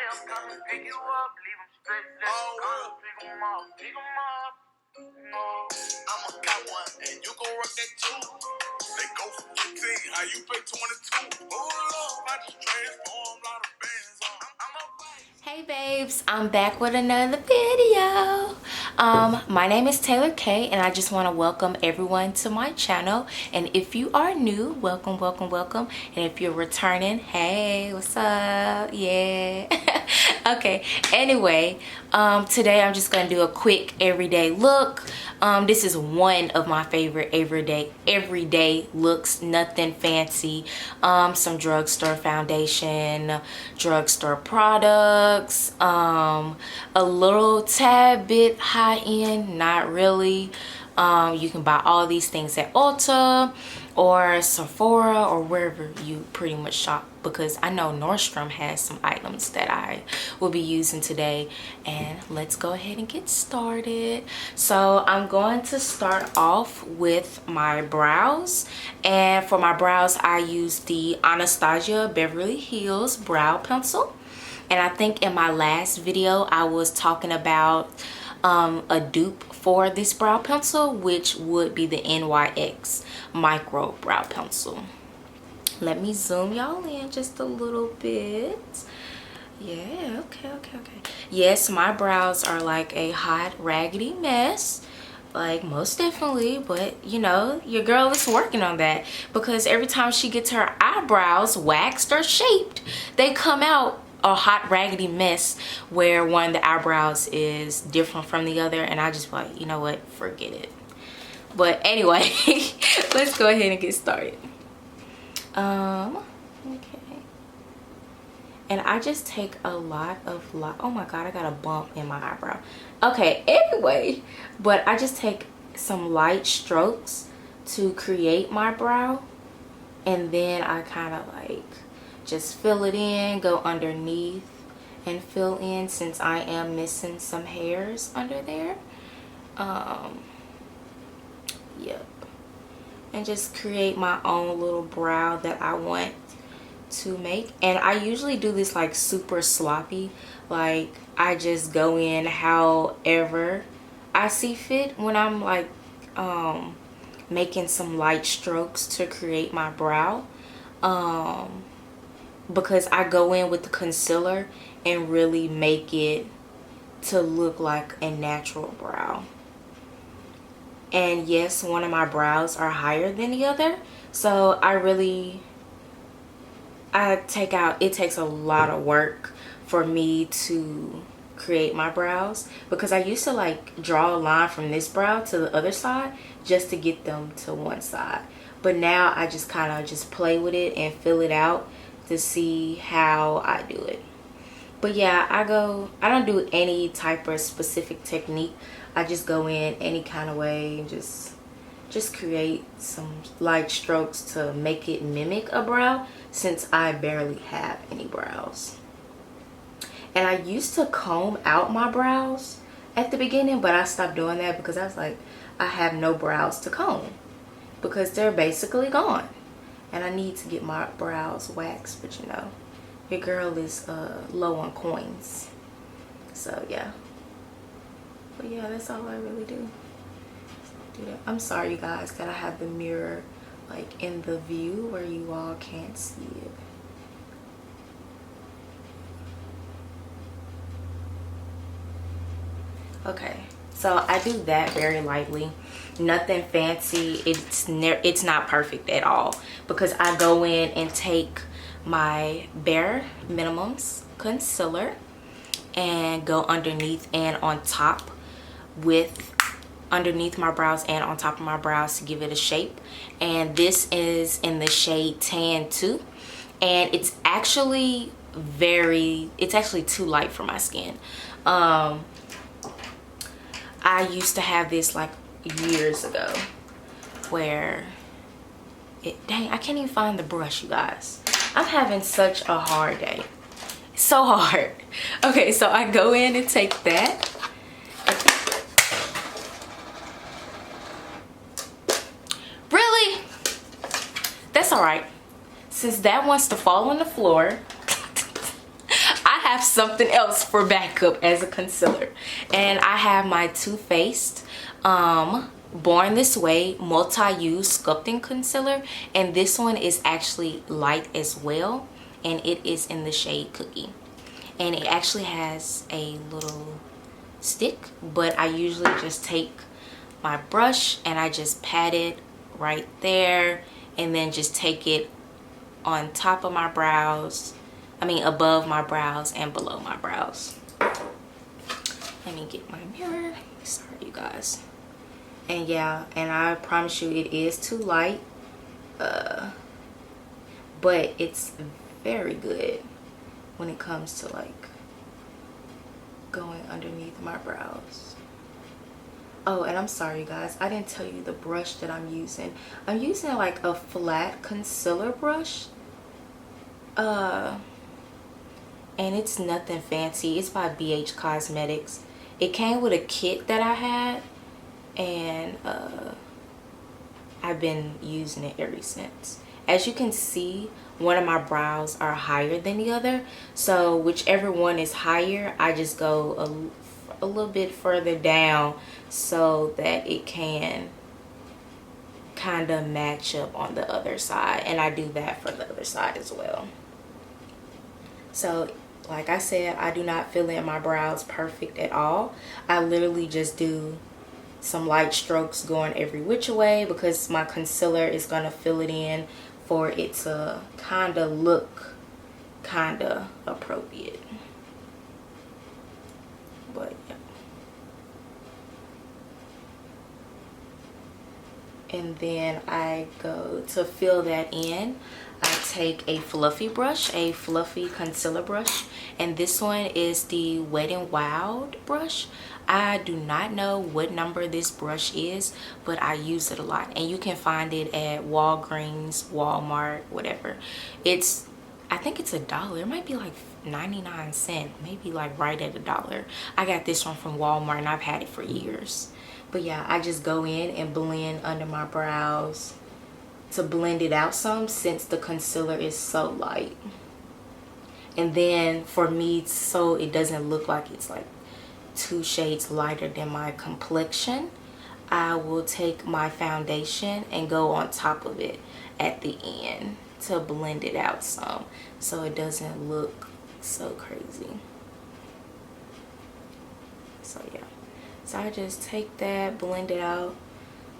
I'm coming pick you up, leave them straight. Come pick them up, pick them up. No. I'ma got one, and you gon' rock that too. They go for 15, how you pay 22? Oh Lord, I just transform, lot of bands on. I'm a Hey babes, I'm back with another video. My name is Taylor K and I just want to welcome everyone to my channel. And if you are new, welcome, welcome, welcome. And if you're returning, hey, what's up? Yeah. Okay, anyway, today I'm just gonna do a quick everyday look. This is one of my favorite everyday looks. Nothing fancy. Some drugstore foundation, drugstore products, a little tad bit high-end, not really. You can buy all these things at Ulta or Sephora or wherever you pretty much shop, because I know Nordstrom has some items that I will be using today. And let's go ahead and get started. So I'm going to start off with my brows, and for my brows I use the Anastasia Beverly Hills brow pencil. And I think in my last video I was talking about a dupe for this brow pencil, which would be the NYX micro brow pencil. Let me zoom y'all in just a little bit. Yeah, okay. Yes, my brows are like a hot raggedy mess, like most definitely, but you know, your girl is working on that, because every time she gets her eyebrows waxed or shaped, they come out a hot raggedy mess where one of the eyebrows is different from the other, and I just like, you know what, forget it. But anyway, let's go ahead and get started. Okay, and I just take a lot oh my god, I got a bump in my eyebrow. Okay, anyway, but I just take some light strokes to create my brow, and then I kind of like just fill it in, go underneath and fill in, since I am missing some hairs under there. Yep, and just create my own little brow that I want to make. And I usually do this like super sloppy, like I just go in however I see fit when I'm like making some light strokes to create my brow, because I go in with the concealer and really make it to look like a natural brow. And yes, one of my brows are higher than the other, so it takes a lot of work for me to create my brows, because I used to like draw a line from this brow to the other side just to get them to one side, but now I just kind of just play with it and fill it out to see how I do it. But yeah, I don't do any type of specific technique. I just go in any kind of way and just create some light strokes to make it mimic a brow, since I barely have any brows. And I used to comb out my brows at the beginning, but I stopped doing that because I was like, I have no brows to comb because they're basically gone. And I need to get my brows waxed, but you know, your girl is low on coins. So yeah. But yeah, that's all I really do that. I'm sorry you guys that I have the mirror like in the view where you all can't see it. Okay, so I do that very lightly, nothing fancy. It's not perfect at all, because I go in and take my Bare Minimums concealer and go underneath and on top underneath my brows and on top of my brows to give it a shape. And this is in the shade Tan 2, and it's actually too light for my skin. I used to have this like years ago where dang, I can't even find the brush, you guys. I'm having such a hard day, so hard. Okay, so I go in and take that. Really? That's all right, since that wants to fall on the floor. I have something else for backup as a concealer. And I have my Too Faced Born This Way multi-use sculpting concealer, and this one is actually light as well, and it is in the shade Cookie. And it actually has a little stick, but I usually just take my brush and I just pat it right there, and then just take it on top of my brows, above my brows and below my brows. Let me get my mirror. Sorry you guys. And yeah, and I promise you it is too light, but it's very good when it comes to like going underneath my brows. Oh, and I'm sorry guys, I didn't tell you the brush that I'm using. I'm using like a flat concealer brush, and it's nothing fancy. It's by BH Cosmetics. It came with a kit that I had, and I've been using it ever since. As you can see, one of my brows are higher than the other, so whichever one is higher, I just go a little bit further down so that it can kind of match up on the other side, and I do that for the other side as well. So like I said, I do not fill in my brows perfect at all. I literally just do some light strokes going every which way, because my concealer is going to fill it in for it to kind of look kind of appropriate. But yeah. And then I go to fill that in. I take a fluffy brush, a fluffy concealer brush, and this one is the Wet n Wild brush. I do not know what number this brush is, but I use it a lot, and you can find it at Walgreens, Walmart, whatever. I think it's $1. It might be like 99 cents, maybe like right at $1. I got this one from Walmart and I've had it for years. But yeah, I just go in and blend under my brows to blend it out some, since the concealer is so light. And then for me, so it doesn't look like it's like 2 shades lighter than my complexion, I will take my foundation and go on top of it at the end to blend it out some, so it doesn't look so crazy. So yeah, so I just take that, blend it out.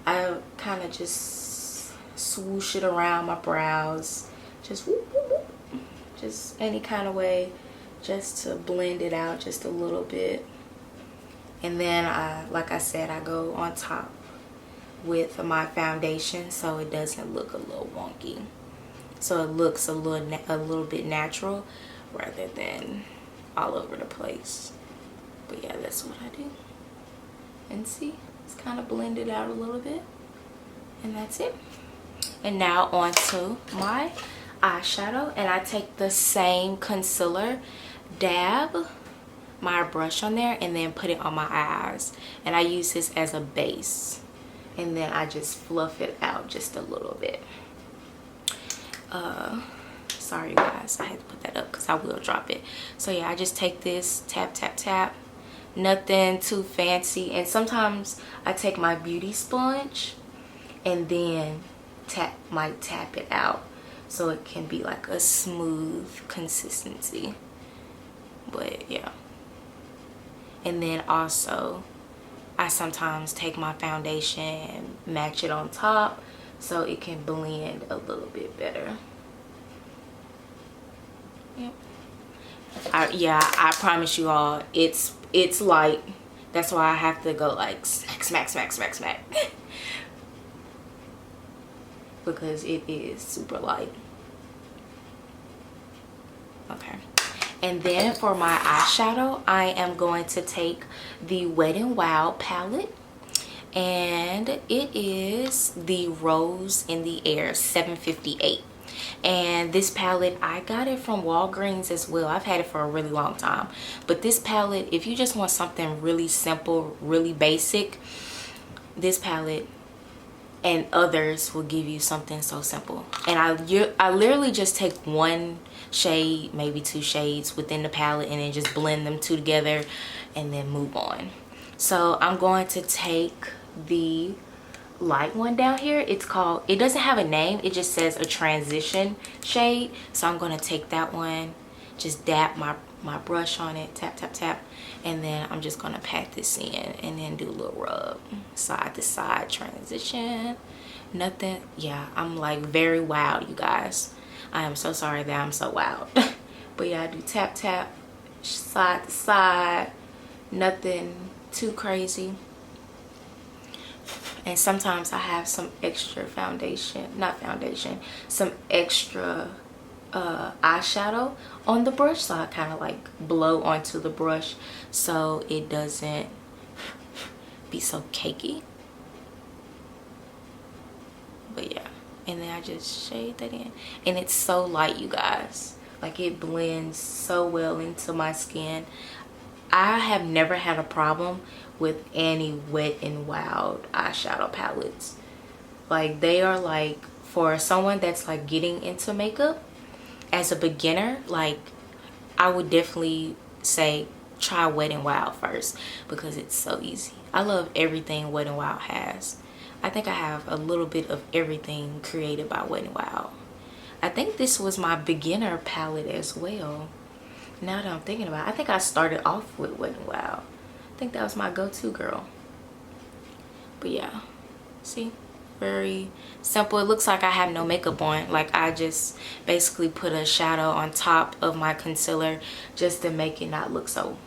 I kind of just swoosh it around my brows, just whoop, whoop, whoop. Just any kind of way, just to blend it out just a little bit. And then like I said, I go on top with my foundation so it doesn't look a little wonky, so it looks a little bit natural rather than all over the place. But yeah, that's what I do. And see, it's kind of blended out a little bit, and that's it. And now on to my eyeshadow, and I take the same concealer, dab my brush on there, and then put it on my eyes, and I use this as a base, and then I just fluff it out just a little bit. Sorry guys, I had to put that up because I will drop it. So yeah, I just take this, tap tap tap, nothing too fancy, and sometimes I take my beauty sponge and then might tap it out so it can be like a smooth consistency. But yeah, and then also I sometimes take my foundation and match it on top so it can blend a little bit better. Yep. I promise you all, it's light. That's why I have to go like smack smack smack smack smack because it is super light. Okay, and then for my eyeshadow, I am going to take the Wet n Wild palette, and it is the Rose in the Air 758. And this palette, I got it from Walgreens as well. I've had it for a really long time, but this palette, if you just want something really simple, really basic, this palette and others will give you something so simple. And I literally just take one shade, maybe two shades within the palette, and then just blend them two together and then move on. So I'm going to take the light one down here. It's called, it doesn't have a name, it just says a transition shade. So I'm going to take that one, just dab my brush on it, tap tap tap, and then I'm just going to pat this in and then do a little rub, side to side transition. Nothing, yeah, I'm like very wild, you guys. I am so sorry that I'm so wild. But yeah, I do tap tap, side to side, nothing too crazy. And sometimes I have some extra foundation, not foundation, some extra eyeshadow on the brush, so I kind of like blow onto the brush so it doesn't be so cakey. But yeah, and then I just shade that in, and it's so light, you guys. Like, it blends so well into my skin. I have never had a problem with any Wet n Wild eyeshadow palettes. Like, they are like, for someone that's like getting into makeup as a beginner, like, I would definitely say try Wet n Wild first, because it's so easy. I love everything Wet n Wild has. I think I have a little bit of everything created by Wet n Wild. I think this was my beginner palette as well. Now that I'm thinking about it, I think I started off with Wet n Wild. I think that was my go-to, girl. But yeah, see, very simple. It looks like I have no makeup on. Like, I just basically put a shadow on top of my concealer just to make it not look so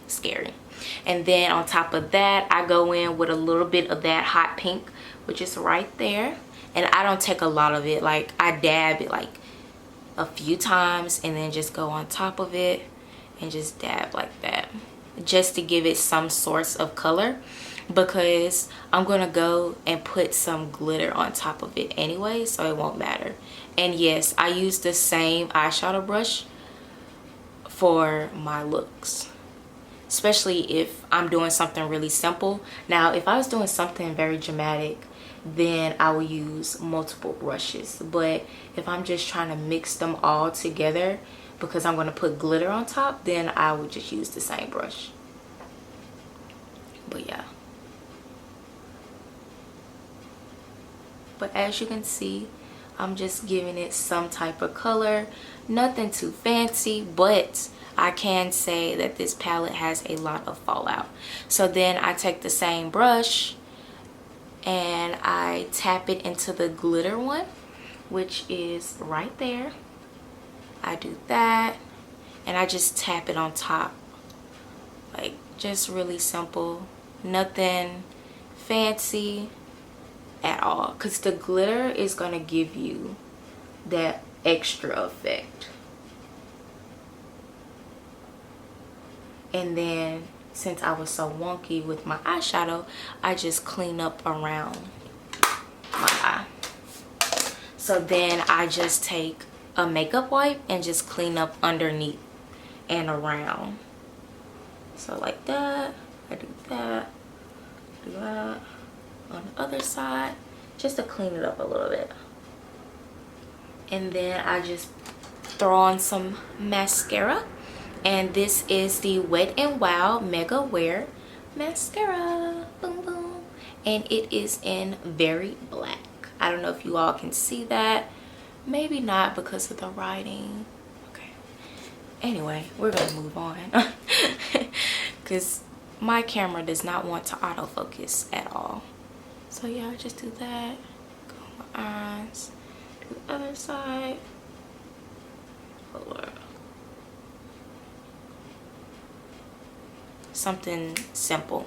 scary. And then on top of that, I go in with a little bit of that hot pink, which is right there. And I don't take a lot of it. Like, I dab it like a few times and then just go on top of it and just dab like that, just to give it some source of color, because I'm gonna go and put some glitter on top of it anyway, so it won't matter. And yes, I use the same eyeshadow brush for my looks, especially if I'm doing something really simple. Now, if I was doing something very dramatic, then I will use multiple brushes. But if I'm just trying to mix them all together because I'm going to put glitter on top, then I would just use the same brush. But yeah. But as you can see, I'm just giving it some type of color. Nothing too fancy, but I can say that this palette has a lot of fallout. So then I take the same brush and I tap it into the glitter one, which is right there. I do that and I just tap it on top. Like, just really simple, nothing fancy at all, because the glitter is going to give you that extra effect. And then, since I was so wonky with my eyeshadow, I just clean up around my eye. So then I just take a makeup wipe and just clean up underneath and around. So like that, I do that, do that on the other side, just to clean it up a little bit. And then I just throw on some mascara. And this is the Wet n Wild Mega Wear Mascara. Boom, boom. And it is in Very Black. I don't know if you all can see that. Maybe not because of the writing. Okay. Anyway, we're going to move on. Because my camera does not want to autofocus at all. So yeah, I just do that. Go on my eyes. Do the other side. Oh, Lord. Something simple,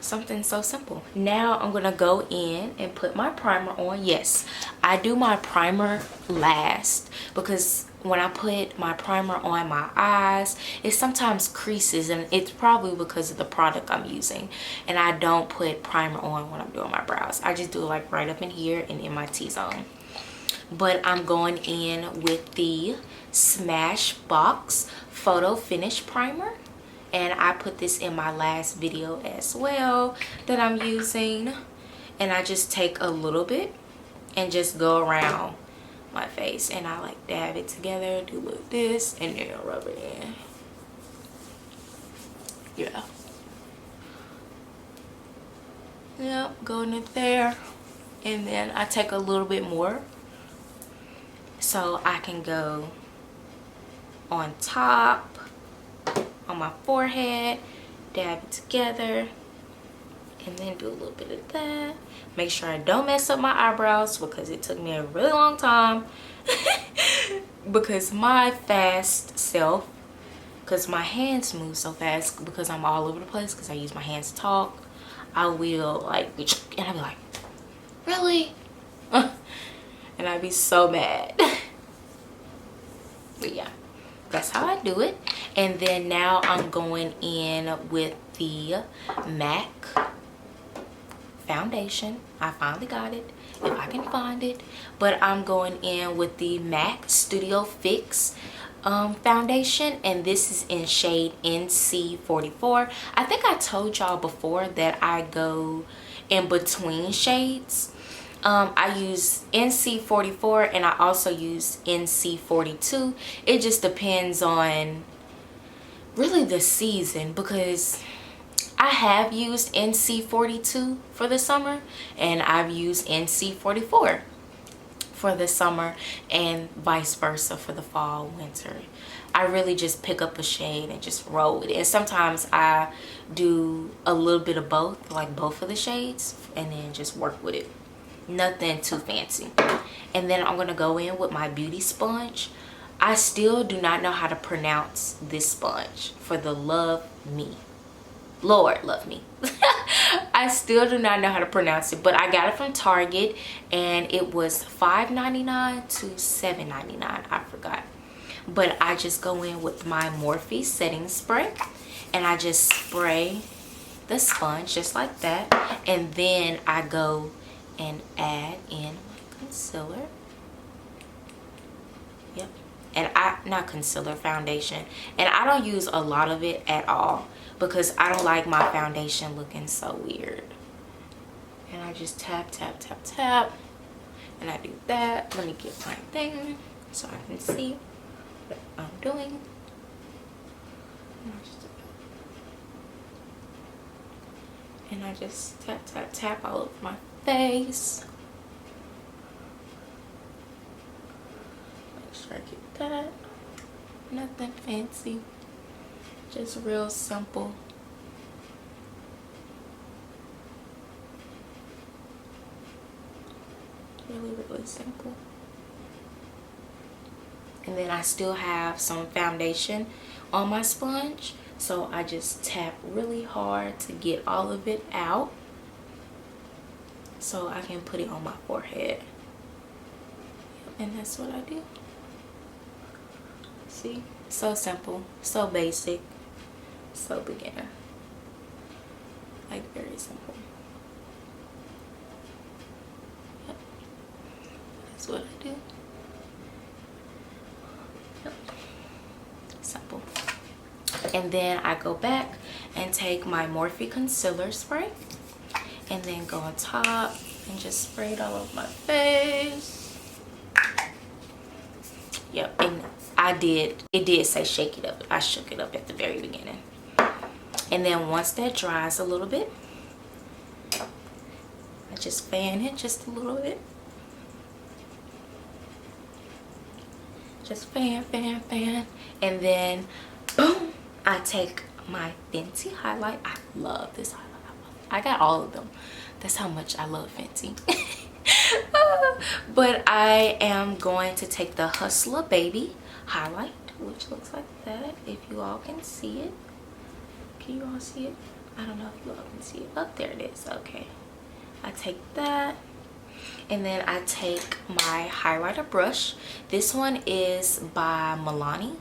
something so simple. Now I'm gonna go in and put my primer on. Yes, I do my primer last, because when I put my primer on my eyes, it sometimes creases, and it's probably because of the product I'm using. And I don't put primer on when I'm doing my brows. I just do it like right up in here and in my T-zone. But I'm going in with the Smashbox Photo Finish Primer. And I put this in my last video as well that I'm using. and I just take a little bit and just go around my face, and I like dab it together, do like this, and then rub it in. Yeah. Yep, going in there, and then I take a little bit more so I can go on top, on my forehead, dab it together, and then do a little bit of that. Make sure I don't mess up my eyebrows because it took me a really long time because my fast self, because my hands move so fast because I'm all over the place because I use my hands to talk, I will like, and I'll be like, really? And I'd be so mad. But yeah, that's how I do it. And then now I'm going in with the MAC foundation. I finally got it, if I can find it. But I'm going in with the MAC Studio Fix foundation, and this is in shade NC44. I think I told y'all before that I go in between shades. I use NC44 and I also use NC42. It just depends on really the season, because I have used NC42 for the summer and I've used NC44 for the summer, and vice versa for the fall, winter. I really just pick up a shade and just roll with it. And sometimes I do a little bit of both, like both of the shades, and then just work with it. Nothing too fancy. And then I'm gonna go in with my beauty sponge. I still do not know how to pronounce this sponge, for the love me. Lord love me. I still do not know how to pronounce it, but I got it from Target and it was $5.99 to $7.99. I forgot. But I just go in with my Morphe setting spray and I just spray the sponge just like that, and then I go and add in my concealer. Yep. And not concealer, foundation. And I don't use a lot of it at all because I don't like my foundation looking so weird. And I just tap, tap, tap, tap. And I do that. Let me get my thing so I can see what I'm doing. And I just tap, tap, tap all over my face. Make sure I get that. Nothing fancy. Just real simple. Really, really simple. And then I still have some foundation on my sponge, so I just tap really hard to get all of it out so I can put it on my forehead. And that's what I do. See? So simple, so basic, so beginner. Like, very simple. Yep. That's what I do. Yep. Simple. And then I go back and take my Morphe concealer spray and then go on top and just spray it all over my face. Yep. And it did say shake it up. I shook it up at the very beginning. And then once that dries a little bit, I just fan it just a little bit. Just fan, fan, fan. And then, boom, I take my Fenty highlight. I love this highlight. I got all of them. That's how much I love Fenty. But I am going to take the Hustler Baby highlight, which looks like that, if you all can see it. Can you all see it? I don't know if you all can see it. Oh, there it is. Okay. I take that. And then I take my highlighter brush. This one is by Milani.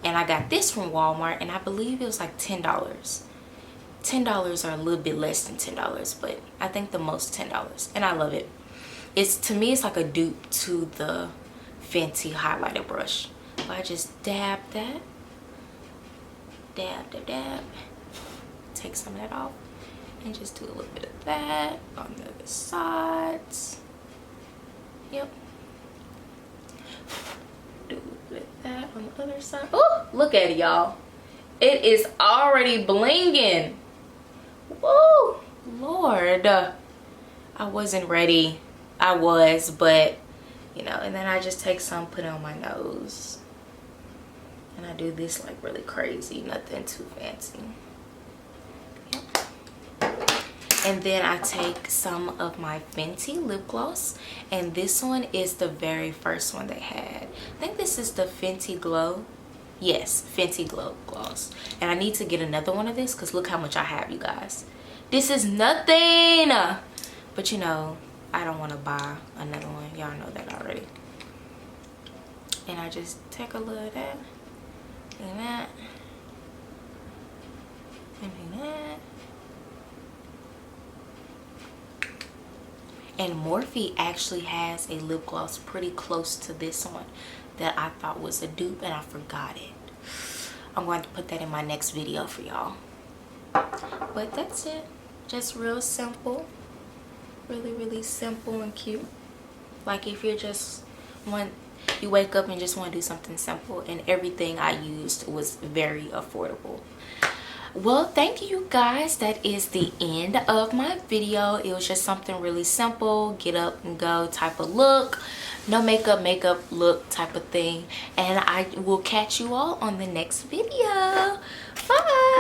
And I got this from Walmart. And I believe it was like $10. $10 or a little bit less than $10. But I think the most $10. And I love it. To me, it's like a dupe to the Fenty highlighter brush. But I just dab that. Dab, dab, dab. Take some of that off. And just do a little bit of that on the other sides. Yep. Do a little bit of that on the other side. Oh, look at it, y'all. It is already blinging. Woo, Lord. I wasn't ready. I was, but you know, and then I just take some, put it on my nose. And I do this like really crazy, nothing too fancy. Yep. And then I take some of my Fenty lip gloss, and this one is the very first one they had. I think this is the Fenty Glow. Yes, Fenty Glow gloss. And I need to get another one of this because look how much I have, you guys. This is nothing, but you know, I don't want to buy another one. Y'all know that already. And I just take a little of that and that and that. And Morphe actually has a lip gloss pretty close to this one that I thought was a dupe, and I forgot it. I'm going to put that in my next video for y'all. But that's it. Just real simple. Really simple and cute. Like if you're just you wake up and just want to do something simple, and everything I used was very affordable. Well, thank you guys. That is the end of my video. It was just something really simple, get up and go type of look, no makeup look type of thing. And I will catch you all on the next video. Bye.